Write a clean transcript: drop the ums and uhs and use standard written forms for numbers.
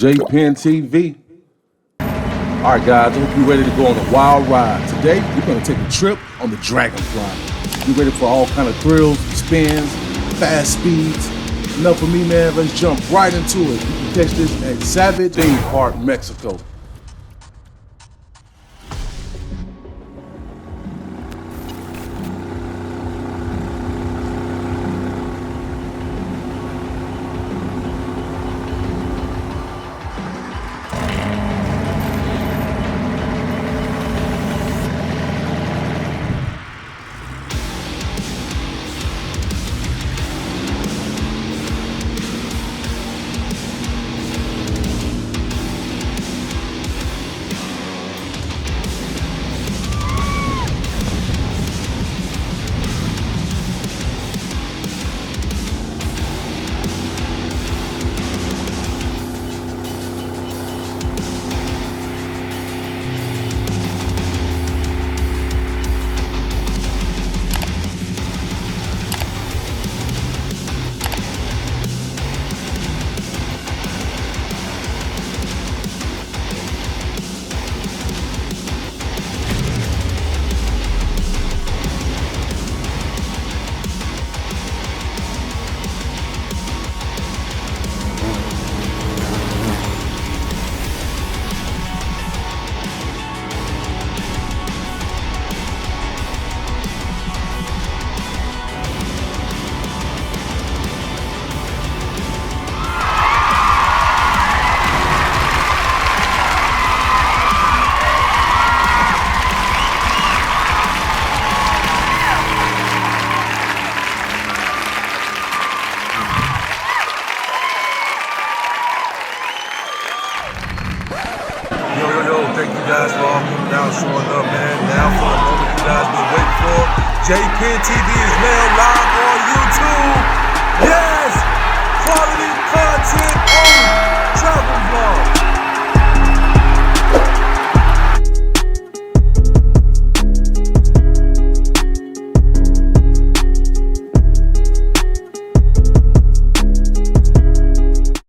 Penn TV. Alright guys, I hope you're ready to go on a wild ride. Today, we're gonna take a trip on the Dragonfly. You ready for all kind of thrills, spins, fast speeds? Enough for me, man. Let's jump right into it. You can catch this at Xavage theme park, Mexico. Thank you guys for all coming down, showing up, man. Now for the moment you guys been waiting for. Penn TV is now live on YouTube. Yes! Quality